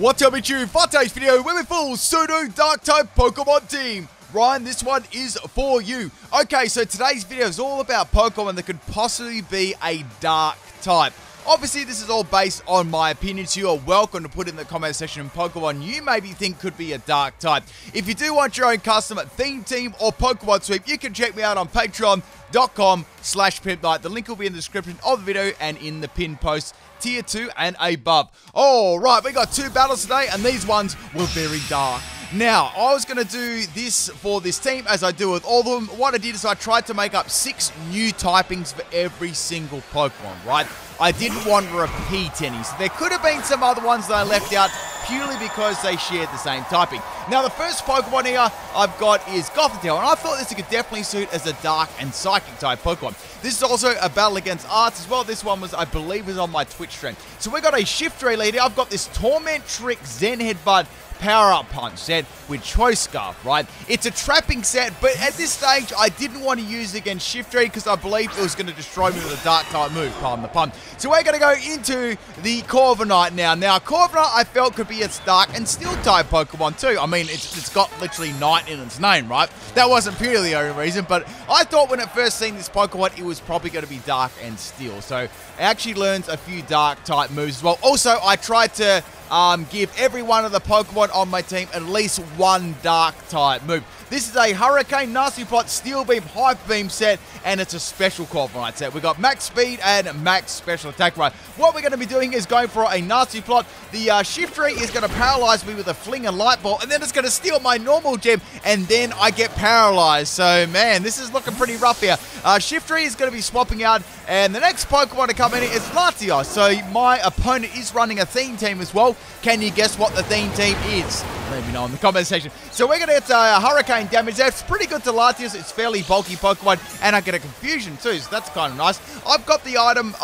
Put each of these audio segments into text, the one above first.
What's up, it's you? For today's video, we're with full Pseudo Dark-type Pokemon team. Ryan, this one is for you. Okay, so today's video is all about Pokemon that could possibly be a Dark type. Obviously, this is all based on my opinions. You are welcome to put in the comment section Pokemon you maybe think could be a Dark type. If you do want your own custom theme team or Pokemon sweep, you can check me out on patreon.com/PIMPNITE. The link will be in the description of the video and in the pinned post. Tier 2 and above. Alright, we got two battles today, and these ones were very dark. Now, I was going to do this for this team, as I do with all of them. What I did is I tried to make up 6 new typings for every single Pokemon, right? I didn't want to repeat any, so there could have been some other ones that I left out purely because they shared the same typing. Now, the first Pokemon here I've got is Gothitelle, and I thought this could definitely suit as a Dark and Psychic type Pokemon. This is also a battle against Arts as well. This one was, I believe, was on my Twitch stream. So we got a Shiftry leader. I've got this Torment Trick Zen Headbutt Power-Up Punch set with Choice Scarf, right? It's a trapping set, but at this stage, I didn't want to use it against Shiftry because I believed it was going to destroy me with a Dark type move, pardon the pun. So we're going to go into the Corviknight now. Now, Corviknight I felt could be a Dark and Steel type Pokemon too. I mean, it's got literally Night in its name, right? That wasn't purely the only reason, but I thought when it first seen this Pokemon, it was probably going to be Dark and Steel. So it actually learns a few Dark type moves as well. Also, I tried to give every one of the Pokemon on my team at least one Dark type move. This is a Hurricane, Nasty Plot, Steel Beam, Hyper Beam set, and it's a special Corviknight set. We've got max speed and max special attack, right? What we're going to be doing is going for a Nasty Plot. The Shiftry is going to paralyze me with a Fling and Light Ball, and then it's going to steal my normal gem, and then I get paralyzed. So, man, this is looking pretty rough here. Shiftry is going to be swapping out, and the next Pokemon to come in is Latias. So, my opponent is running a theme team as well. Can you guess what the theme team is? Let me know in the comment section. So we're going to get Hurricane damage. That's pretty good to Latias. It's fairly bulky Pokemon, and I get a Confusion too, so that's kind of nice. I've got the item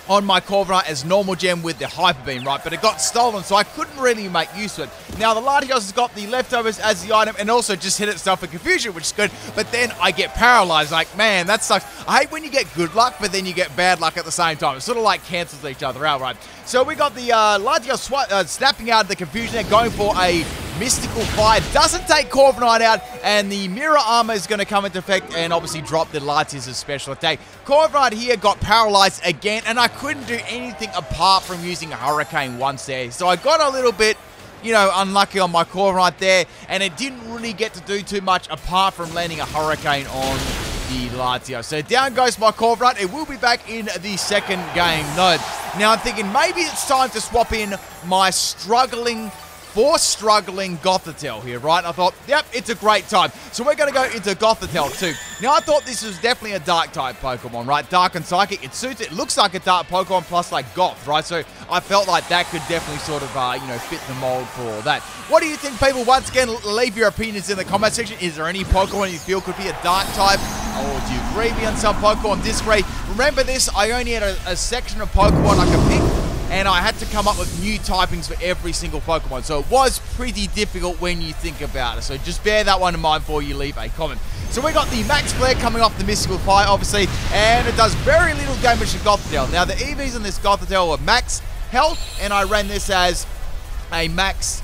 on my Corviknight as normal gem with the Hyper Beam, right? But it got stolen, so I couldn't really make use of it. Now, the Latias has got the leftovers as the item and also just hit itself for Confusion, which is good. But then I get paralyzed. Like, man, that sucks. I hate when you get good luck, but then you get bad luck at the same time. It sort of like cancels each other out, right? So we got the Latias snapping out of the Confusion and going for a Mystical Fire. Doesn't take Corviknight out, and the Mirror Armor is going to come into effect and obviously drop the Latias' special attack. Corviknight here got paralyzed again, and I couldn't do anything apart from using a Hurricane once there. So I got a little bit, you know, unlucky on my Corviknight there, and it didn't really get to do too much apart from landing a Hurricane on the Latias. So down goes my Corviknight. It will be back in the second game. No. Now I'm thinking maybe it's time to swap in my struggling Gothitelle here, right? I thought, yep, it's a great time. So we're going to go into Gothitelle too. Now, I thought this was definitely a Dark type Pokemon, right? Dark and Psychic, it suits it. It looks like a Dark Pokemon plus like Goth, right? So I felt like that could definitely sort of, you know, fit the mold for all that. What do you think, people? Once again, leave your opinions in the comment section. Is there any Pokemon you feel could be a Dark type? Or do you agree with me on some Pokemon? Disagree? Remember this, I only had a section of Pokemon I could pick, and I had to come up with new typings for every single Pokemon. So it was pretty difficult when you think about it. So just bear that one in mind before you leave a comment. So we got the Max Flare coming off the Mystical Fire, obviously, and it does very little damage to Gothitelle. Now, the EVs on this Gothitelle are max health, and I ran this as a max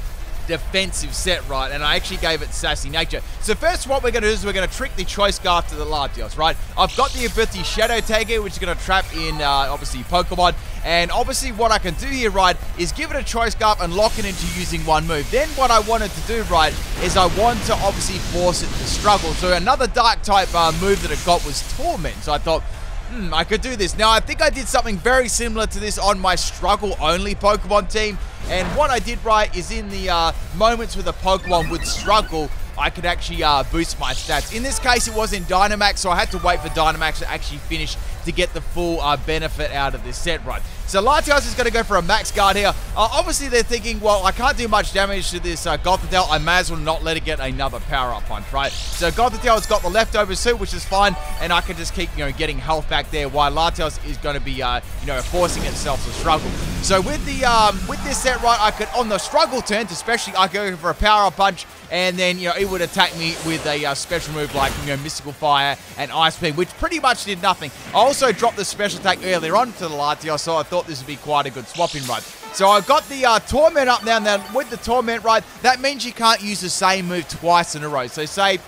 defensive set, right? And I actually gave it Sassy Nature. So first, what we're going to do is we're going to trick the Choice Scarf to the Latias, right? I've got the ability Shadow Tag here, which is going to trap in, obviously, Pokemon. And obviously, what I can do here, right, is give it a Choice Scarf and lock it into using one move. Then what I wanted to do, right, is I want to obviously force it to struggle. So another Dark type move that it got was Torment. So I thought, I could do this. Now, I think I did something very similar to this on my struggle-only Pokemon team. And what I did right is in the moments where the Pokemon would struggle, I could actually boost my stats. In this case, it was in Dynamax, so I had to wait for Dynamax to actually finish to get the full benefit out of this set, right? So Latias is going to go for a Max Guard here. Obviously, they're thinking, well, I can't do much damage to this Gothitelle. I may as well not let it get another Power-Up Punch, right? So Gothitelle's got the leftovers too, which is fine, and I can just keep, you know, getting health back there, while Latias is going to be, you know, forcing itself to struggle. So with this set, right, I could, on the struggle turns, especially, I go for a Power-Up Punch, and then, you know, it would attack me with a special move like, you know, Mystical Fire and Ice Beam, which pretty much did nothing. I also dropped the special attack earlier on to the Latias, so I thought this would be quite a good swapping run. So I've got the Torment up now. Now, with the Torment, right, that means you can't use the same move twice in a row. So say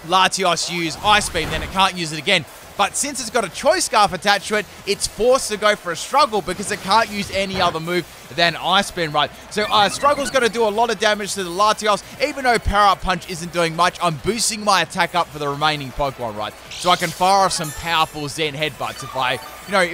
Latias use Ice Beam, then it can't use it again. But since it's got a Choice Scarf attached to it, it's forced to go for a Struggle because it can't use any other move than Ice Beam, right? So Struggle's going to do a lot of damage to the Latias. Even though Power Up Punch isn't doing much, I'm boosting my attack up for the remaining Pokemon, right? So I can fire off some powerful Zen Headbutts if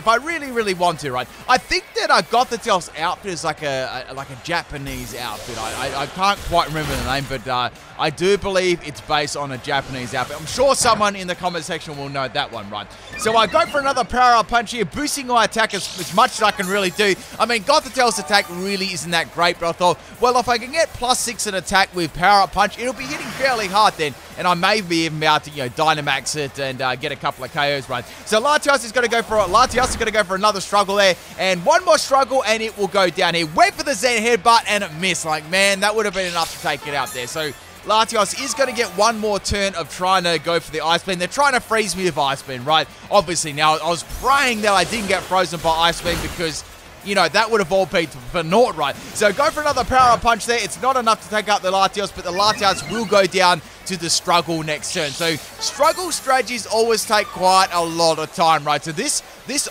I really, really want to, right? I think that Gothitel's outfit is like a Japanese outfit. I can't quite remember the name, but I do believe it's based on a Japanese outfit. I'm sure someone in the comment section will know that one, right? So I go for another Power Up Punch here, boosting my attack as much as I can really do. I mean, Gothitel's attack really isn't that great, but I thought, well, if I can get +6 in attack with Power Up Punch, it'll be hitting fairly hard then, and I may be even able to, Dynamax it and get a couple of KOs, right? So Latias is going to go for it. Latias is going to go for another Struggle there, and one more Struggle, and it will go down here. Went for the Zen Headbutt, and it missed. Like, man, that would have been enough to take it out there. So Latias is going to get one more turn of trying to go for the Ice Beam. They're trying to freeze me with Ice Beam, right? Obviously, now, I was praying that I didn't get frozen by Ice Beam because that would have all been for naught, right? So go for another Power Up Punch there. It's not enough to take out the Latias, but the Latias will go down to the Struggle next turn. So Struggle strategies always take quite a lot of time, right? So this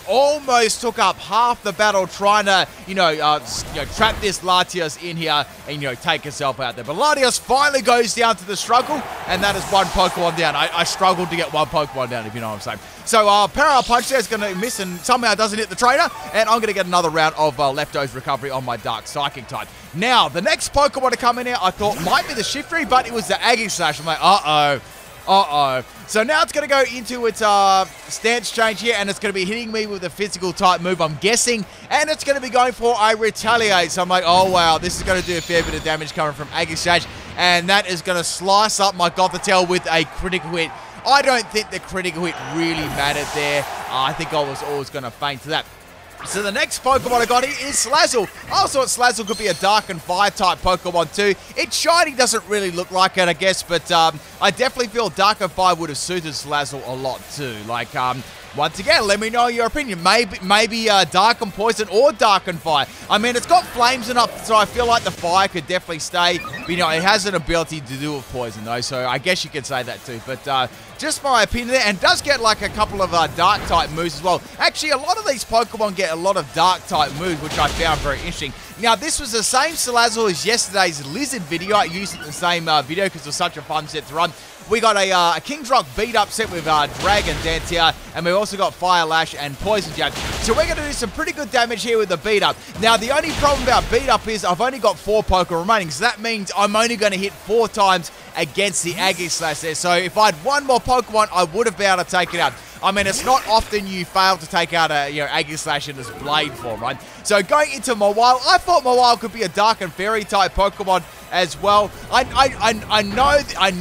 almost took up half the battle trying to, trap this Latias in here and, take herself out there. But Latias finally goes down to the Struggle, and that is one Pokemon down. I struggled to get one Pokemon down, if you know what I'm saying. So Power Up Punch there is going to miss and somehow doesn't hit the trainer, and I'm going to get another round of Leftovers Recovery on my Dark Psychic type. Now, the next Pokemon to come in here I thought might be the Shiftry, but it was the Aegislash. I'm like, uh-oh. So now it's going to go into its stance change here, and it's going to be hitting me with a physical type move, I'm guessing, and it's going to be going for a Retaliate. So I'm like, oh wow, this is going to do a fair bit of damage coming from Aegislash, and that is going to slice up my Gothitelle with a critical hit. I don't think the critical hit really mattered there. I think I was always going to faint to that. So the next Pokemon I got here is Slazzle. I also thought Slazzle could be a Dark and Fire type Pokemon too. Its shiny doesn't really look like it, I guess, but I definitely feel Dark and Fire would have suited Slazzle a lot too. Like, once again, let me know your opinion. Maybe Dark and Poison or Dark and Fire. I mean, it's got flames and up, so I feel like the Fire could definitely stay. But, it has an ability to do with Poison, though, so I guess you could say that too. But just my opinion there, and does get like a couple of Dark type moves as well. Actually, a lot of these Pokemon get a lot of Dark type moves, which I found very interesting. Now, this was the same Slazzle as yesterday's Lizard video. I used it in the same video because it was such a fun set to run. We got a King's Rock beat up set with Dragon Dance here, and we've also got Fire Lash and Poison Jab. So we're going to do some pretty good damage here with the beat up. Now, the only problem about beat up is I've only got 4 Pokemon remaining, so that means I'm only going to hit 4 times against the Aegislash there. So if I had one more Pokemon, I would have been able to take it out. I mean, it's not often you fail to take out a Aegislash in its blade form, right? So going into Mawile, I thought Mawile could be a Dark and Fairy type Pokemon as well. I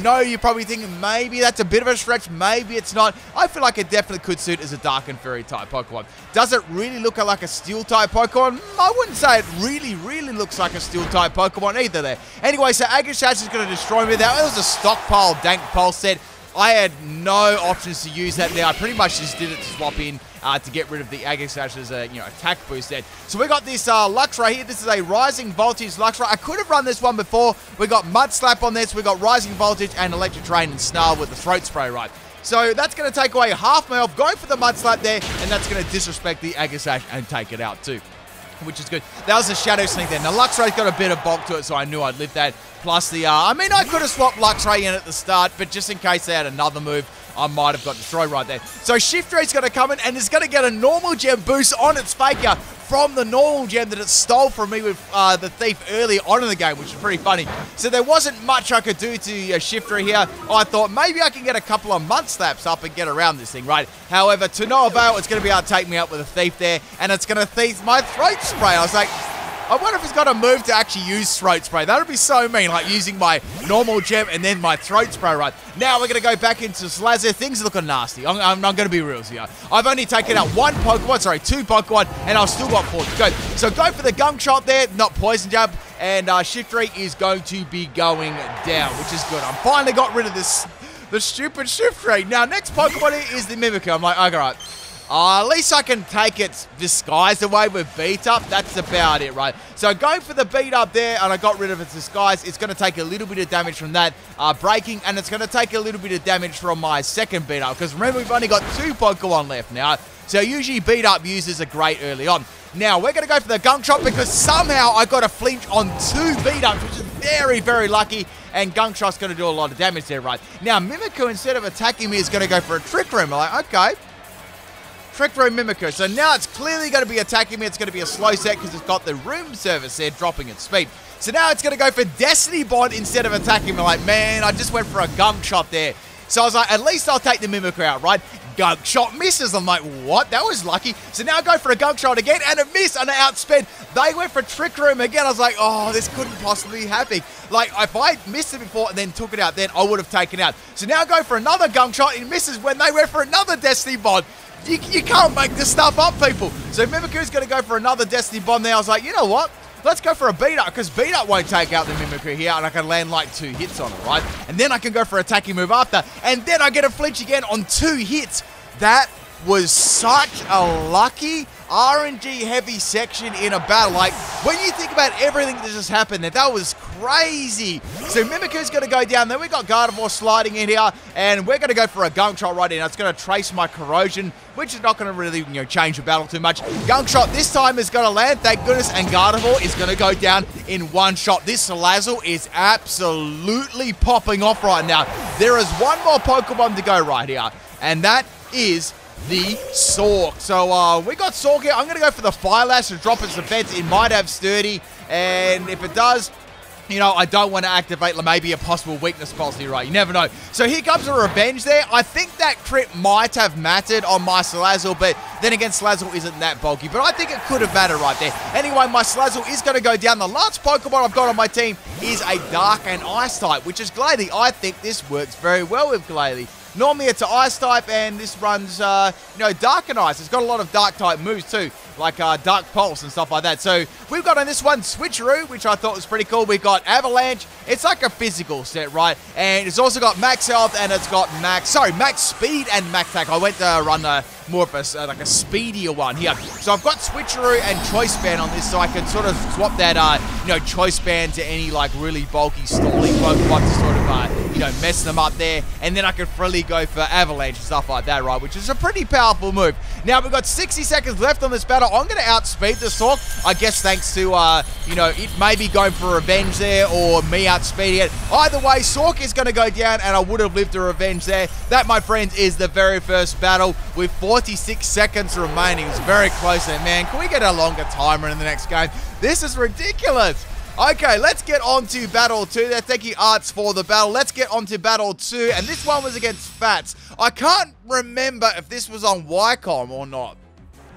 know you're probably thinking maybe that's a bit of a stretch, maybe it's not. I feel like it definitely could suit as a Dark and Fairy type Pokemon. Does it really look like a Steel type Pokemon? I wouldn't say it really looks like a Steel type Pokemon either there. Anyway, so Aegislash is going to destroy me. That was a stockpile Dank Pulse set. I had no options to use that there. I pretty much just did it to swap in to get rid of the Aegislash's attack boost there. So we got this Luxray here. This is a Rising Voltage Luxray. I could have run this one before. We got Mud Slap on this. We got Rising Voltage and Electric Drain and Snarl with the Throat Spray, right? So that's going to take away half my health. Going for the Mud Slap there, and that's going to disrespect the Aegislash and take it out too, which is good. That was a Shadow Sneak there. Now, Luxray's got a bit of bulk to it, so I knew I'd live that. Plus the, I mean, I could have swapped Luxray in at the start, but just in case they had another move, I might have got destroyed right there. So Shiftray's going to come in, and it's going to get a normal gem boost on its Faker from the normal gem that it stole from me with the Thief earlier on in the game, which is pretty funny. So there wasn't much I could do to Shiftray here. I thought maybe I can get a couple of Mud Slaps up and get around this thing, right? However, to no avail, it's going to be able to take me out with a Thief there, and it's going to thief my Throat Spray. I was like, I wonder if it's got a move to actually use Throat Spray. That would be so mean, like using my normal gem and then my Throat Spray, right? Now we're going to go back into Slazzle. Things are looking nasty. I'm going to be real here. I've only taken out two Pokemon, and I've still got 4 to go. So go for the Gunk Shot there, not Poison Jab, and Shiftry is going to be going down, which is good. I finally got rid of the stupid Shiftry. Now, next Pokemon is the Mimicker. I'm like, okay, right. At least I can take its disguise away with beat up. That's about it, right? So going for the beat up there, and I got rid of its disguise. It's going to take a little bit of damage from that breaking, and it's going to take a little bit of damage from my second beat up. Because remember, we've only got 2 Pokemon left now. So usually beat up users are great early on. Now, we're going to go for the Gunk Shot because somehow I got a flinch on 2 beat ups, which is very, very lucky. And Gunk Shot's going to do a lot of damage there, right? Now, Mimicker, instead of attacking me, is going to go for a Trick Room. I'm like, okay. Trick Room Mimicker. So now it's clearly going to be attacking me. It's going to be a slow set because it's got the room service there dropping its speed. So now it's going to go for Destiny Bond instead of attacking me. Like, man, I just went for a Gunk Shot there. So I was like, at least I'll take the Mimicker out, right? Gunk Shot misses. I'm like, what? That was lucky. So now I go for a Gunk Shot again, and a miss, and an outsped. They went for Trick Room again. I was like, oh, this couldn't possibly happen. Like, if I missed it before and then took it out, then I would have taken it out. So now I go for another Gunk Shot. It misses when they went for another Destiny Bond. You can't make this stuff up, people. So Mimicker's going to go for another Destiny Bomb there. I was like, you know what? Let's go for a beat up, because beat up won't take out the Mimicker here, and I can land like 2 hits on it, right? And then I can go for attacking move after, and then I get a flinch again on 2 hits. That was such a lucky RNG heavy section in a battle. Like, when you think about everything that just happened there, that was crazy. So Mimicker's going to go down. Then we got Gardevoir sliding in here, and we're going to go for a Gunk Shot right in. It's going to trace my corrosion, which is not going to really, change the battle too much. Gunk Shot this time is going to land, thank goodness, and Gardevoir is going to go down in 1 shot. This Slazzle is absolutely popping off right now. There is 1 more Pokemon to go right here, and that is the Sork. So we got Sork here. I'm going to go for the Fire Lash to drop its defense. It might have Sturdy, and if it does, I don't want to activate maybe a possible weakness policy, right? You never know. So here comes a Revenge there. I think that crit might have mattered on my Slazzle, but then again, Slazzle isn't that bulky, but I think it could have mattered right there. Anyway, my Slazzle is going to go down. The last Pokemon I've got on my team is a Dark and Ice type, which is Glalie. I think this works very well with Glalie. Normally it's an Ice type, and this runs, Dark and Ice. It's got a lot of Dark type moves too, like Dark Pulse and stuff like that. So we've got on this one Switcheroo, which I thought was pretty cool. We've got Avalanche. It's like a physical set, right? And it's also got Max Health, and it's got Max Speed and Max Attack. I went to run more of a like a speedier one here. So I've got Switcheroo and Choice Band on this, so I can sort of swap that, Choice Band to any like really bulky stalling Pokemon to sort of, mess them up there. And then I can freely go for Avalanche and stuff like that, right? Which is a pretty powerful move. Now we've got 60 seconds left on this battle. I'm going to outspeed the Sork, I guess, thanks to, it may be going for revenge there or me outspeeding it. Either way, Sork is going to go down, and I would have lived a revenge there. That, my friends, is the very first battle with 46 seconds remaining. It's very close there, man. Can we get a longer timer in the next game? This is ridiculous. Okay, let's get on to Battle 2. Thank you, Arts, for the battle. Let's get on to Battle 2, and this one was against Fats. I can't remember if this was on Wycom or not.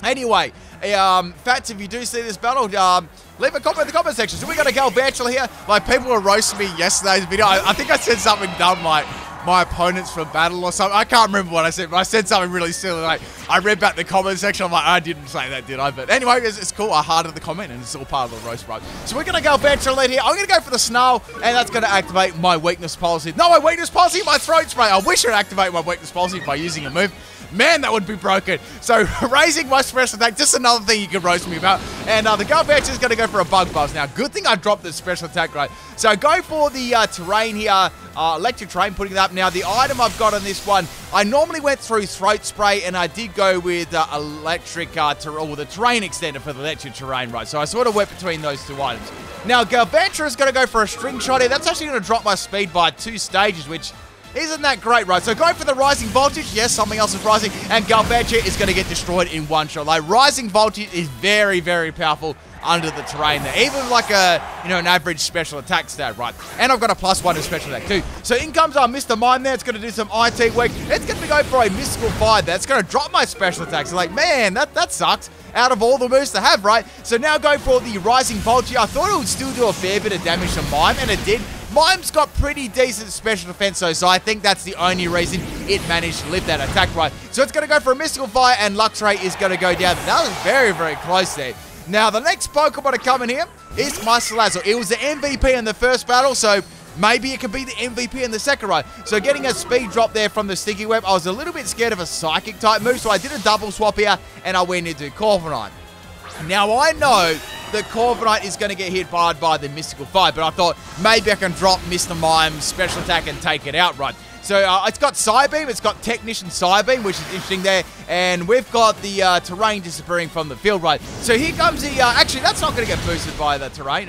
Anyway, Fats, if you do see this battle, leave a comment in the comment section. So we got a Galvantula here. Like, people were roasting me yesterday's video. I think I said something dumb like my opponents for battle or something. I can't remember what I said, but I said something really silly. Like, I read back the comment section. I'm like, I didn't say that, did I? But anyway, it's cool. I hearted the comment, and it's all part of the roast, bro. So we're going to go Galvantula lead here. I'm going to go for the Snarl, and that's going to activate my weakness policy. No, my weakness policy, my Throat Spray. I wish it would activate my weakness policy by using a move. Man, that would be broken. So, raising my special attack, just another thing you can roast me about. And the Galvantula is going to go for a Bug Buzz. Now, good thing I dropped the special attack, right? So, go for the terrain here, electric terrain, putting it up. Now, the item I've got on this one, I normally went through Throat Spray, and I did go with electric, or the terrain extender for the electric terrain, right? So, I sort of went between those 2 items. Now, Galvantula is going to go for a String Shot here. That's actually going to drop my speed by 2 stages, which isn't that great, right? So going for the Rising Voltage. Yes, something else is rising. And Galvantula is going to get destroyed in 1 shot. Like, Rising Voltage is very, very powerful under the terrain there. Even like an average special attack stat, right? And I've got a +1 in special attack too. So in comes Mr. Mime there. It's going to do some IT work. It's going to go for a Mystical Fire there. It's going to drop my special attacks. So like, man, that sucks. Out of all the moves to have, right? So now go for the Rising Voltage. I thought it would still do a fair bit of damage to Mime, and it did. Mime's got pretty decent special defense, though, so I think that's the only reason it managed to live that attack, right? So it's going to go for a Mystical Fire, and Luxray is going to go down. That was very, very close there. Now, the next Pokemon to come in here is my Slazzle. It was the MVP in the first battle, so maybe it could be the MVP in the second ride. So getting a speed drop there from the Sticky Web, I was a little bit scared of a Psychic type move, so I did a double swap here, and I went into Corviknight. Now, I know that Corviknight is going to get hit hard by the Mystical Fire, but I thought maybe I can drop Mr. Mime's special attack and take it outright. So it's got Psybeam, it's got Technician Psybeam, which is interesting there, and we've got the terrain disappearing from the field, right? So here comes the, actually that's not going to get boosted by the terrain,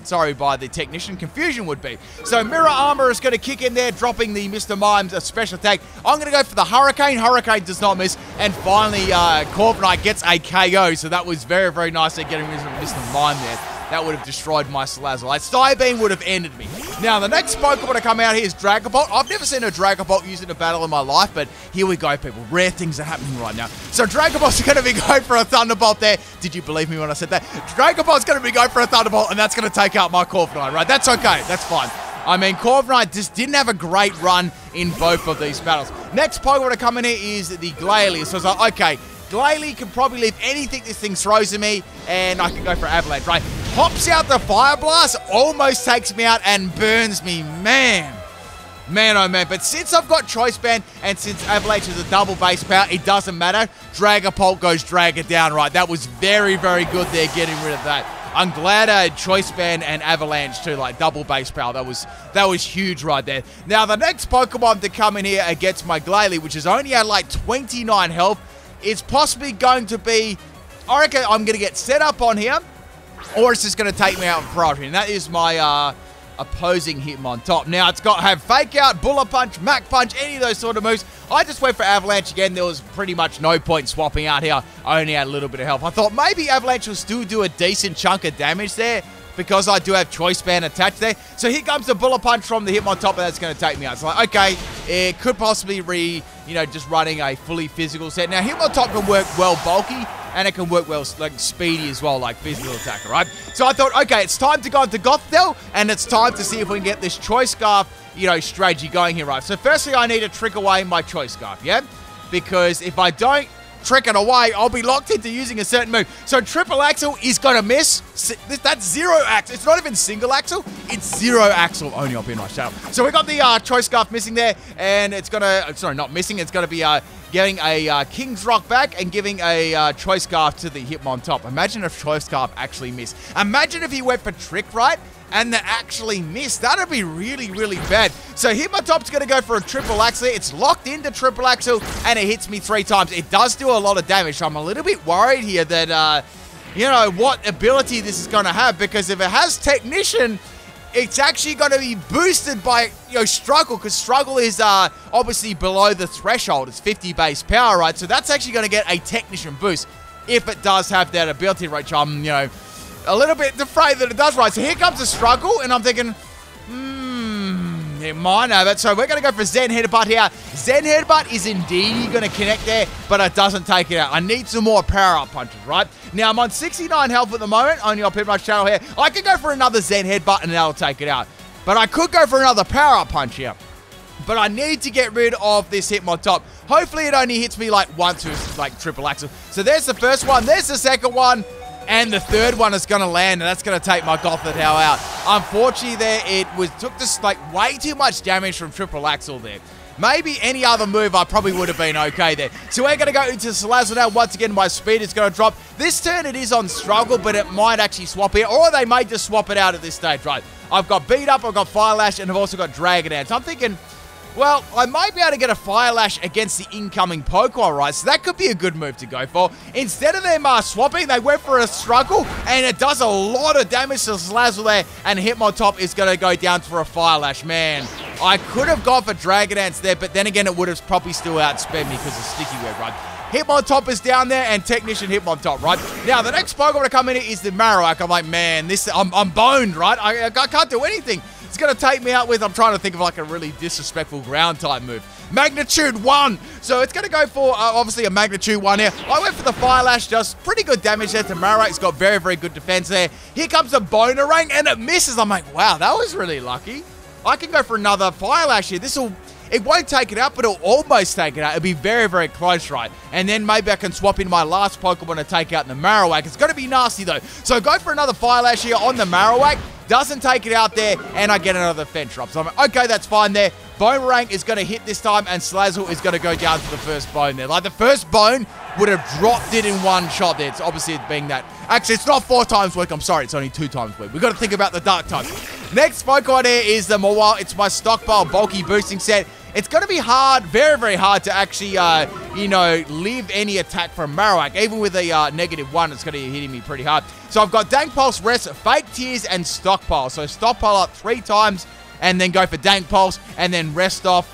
sorry, by the Technician. Confusion would be. So Mirror Armor is going to kick in there, dropping the Mr. Mime's special attack. I'm going to go for the Hurricane. Hurricane does not miss, and finally Corviknight gets a KO, so that was very, very nice at getting rid of Mr. Mime there. That would have destroyed my Slazzle. Like, Psybeam would have ended me. Now, the next Pokemon to come out here is Dragon Bolt. I've never seen a Dragon Bolt used in a battle in my life, but here we go, people. Rare things are happening right now. So, Dragon Bolt's going to be going for a Thunderbolt there. Did you believe me when I said that? Dragon Bolt's going to be going for a Thunderbolt, and that's going to take out my Corviknight, right? That's okay. That's fine. I mean, Corviknight just didn't have a great run in both of these battles. Next Pokemon to come in here is the Glalie. So, I was like, okay, Glalie can probably leave anything this thing throws at me, and I can go for Avalanche, right? Hops out the Fire Blast, almost takes me out and burns me, man. Man, oh man. But since I've got Choice Band, and since Avalanche is a double base power, it doesn't matter. Dragapult goes drag it down, right? That was very, very good there, getting rid of that. I'm glad I had Choice Band and Avalanche too, like double base power. That was huge right there. Now, the next Pokemon to come in here against my Glalie, which is only at like 29 health, is possibly going to be, I reckon I'm going to get set up on here, or it's just going to take me out in priority. And that is my opposing Hitmonchan. Now, it's got to have Fake Out, Bullet Punch, Mach Punch, any of those sort of moves. I just went for Avalanche again. There was pretty much no point swapping out here. I only had a little bit of health. I thought maybe Avalanche will still do a decent chunk of damage there, because I do have Choice Band attached there. So here comes the Bullet Punch from the Hitmonchan, and that's going to take me out. So like, okay, it could possibly just running a fully physical set. Now, Hitmonchan can work well bulky, and it can work well like speedy as well, like physical attacker, right? So I thought, okay, it's time to go into Gothitelle, and it's time to see if we can get this Choice Scarf, strategy going here, right? So firstly, I need to trick away my Choice Scarf, yeah? Because if I don't trick it away, I'll be locked into using a certain move. So Triple Axle is going to miss. That's zero axle. It's not even single axle. It's zero axle only up in my channel. So we got the Choice Scarf missing there, and it's going to, sorry, not missing. It's going to be getting a King's Rock back and giving a Choice Scarf to the Hitmonchan. Imagine if Choice Scarf actually missed. Imagine if he went for Trick Right and they actually missed. That'd be really, really bad. So Hitmonchan's going to go for a Triple Axle. It's locked into Triple Axle, and it hits me 3 times. It does do a lot of damage, so I'm a little bit worried here that, what ability this is going to have, because if it has Technician, it's actually going to be boosted by, Struggle, because Struggle is obviously below the threshold. It's 50 base power, right? So that's actually going to get a Technician boost if it does have that ability, which I'm, a little bit afraid that it does, right? So here comes a Struggle, and I'm thinking, it might have it. So we're going to go for Zen Headbutt here. Zen Headbutt is indeed going to connect there, but it doesn't take it out. I need some more power-up punches, right? Now, I'm on 69 health at the moment, only on PIMPNITE channel here. I could go for another Zen Headbutt, and that'll take it out. But I could go for another power-up punch here. But I need to get rid of this Hitmonchan. Hopefully, it only hits me like once with like Triple Axle. So there's the first one. There's the second one. And the third one is going to land, and that's going to take my Gothitelle out. Unfortunately, there took this like way too much damage from Triple Axle there. Maybe any other move, I probably would have been okay there. So we're going to go into Slazzle now. Once again, my speed is going to drop. This turn, it is on Struggle, but it might actually swap it, or they may just swap it out at this stage, right? I've got Beat Up, I've got Fire Lash, and I've also got Dragon Dance. So I'm thinking, well, I might be able to get a Fire Lash against the incoming Pokemon, right? So that could be a good move to go for. Instead of them swapping, they went for a Struggle, and it does a lot of damage to Slazzle there, and Hitmonchan is going to go down for a Fire Lash. Man, I could have gone for Dragon Dance there, but then again, it would have probably still outsped me because of Sticky Web, right? Hitmonchan is down there, and Technician Hitmonchan, right? Now, the next Pokemon to come in is the Marowak. I'm like, man, I'm boned, right? I can't do anything. It's going to take me out with, I'm trying to think of like a really disrespectful ground type move. Magnitude 1. So it's going to go for, obviously, a Magnitude 1 here. I went for the Fire Lash, just pretty good damage there to Marowak. It's got very, very good defense there. Here comes the Bonerang, and it misses. I'm like, wow, that was really lucky. I can go for another Fire Lash here. It won't take it out, but it'll almost take it out. It'll be very, very close, right? And then maybe I can swap in my last Pokemon to take out the Marowak. It's going to be nasty, though. So go for another Fire Lash here on the Marowak. doesn't take it out there, and I get another defense drop. So I'm like, okay, that's fine there. Boomerang is going to hit this time, and Slazzle is going to go down to the first bone there. Like, the first bone would have dropped it in one shot there. It's obviously being that. Actually, it's not 4 times weak. I'm sorry, it's only 2 times weak. We've got to think about the dark types. Next Pokemon here is the Mawile. It's my stockpile bulky boosting set. It's going to be hard, very, very hard to actually, you know, live any attack from Marowak. Even with a -1, it's going to be hitting me pretty hard. So I've got Dank Pulse, Rest, Fake Tears, and Stockpile. So stockpile up 3 times, and then go for Dank Pulse, and then rest off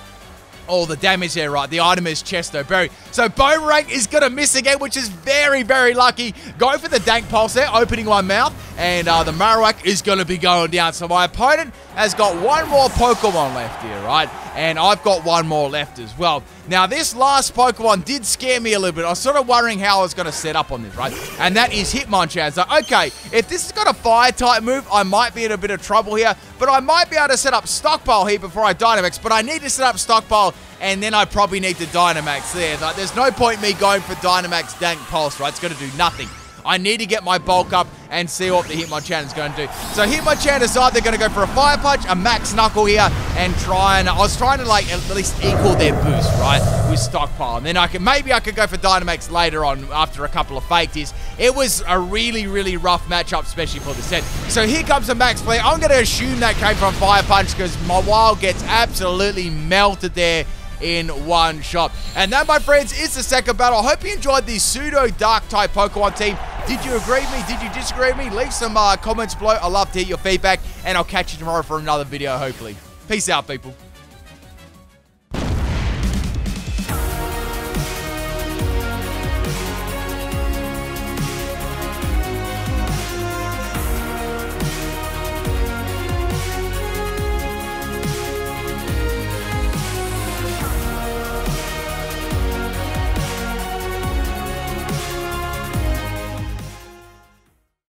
all the damage there, right? The item is Chesto Berry. So Boomerang is going to miss again, which is very, very lucky. Go for the Dank Pulse there, opening my mouth, and the Marowak is going to be going down. So my opponent has got 1 more Pokemon left here, right? And I've got 1 more left as well. Now, this last Pokemon did scare me a little bit. I was sort of wondering how I was going to set up on this, right? And that is Hitmonchan. So, okay, if this has got a Fire-type move, I might be in a bit of trouble here. But I might be able to set up Stockpile here before I Dynamax. But I need to set up Stockpile, and then I probably need to Dynamax there. Like, there's no point in me going for Dynamax Dank Pulse, right? It's going to do nothing. I need to get my bulk up and see what the Hitmonchan is going to do. So Hitmonchan is either going to go for a Fire Punch, a Max Knuckle here, and I was trying to like at least equal their boost, right, with Stockpile. And then maybe I could go for Dynamax later on after a couple of fake tears. It was a really, really rough matchup, especially for the set. So here comes a Max Flare. I'm going to assume that came from Fire Punch because my Wild gets absolutely melted there in one shot. And that, my friends, is the second battle. I hope you enjoyed the Pseudo Dark type Pokemon team. Did you agree with me? Did you disagree with me? Leave some comments below. I love to hear your feedback, and I'll catch you tomorrow for another video, hopefully. Peace out, people.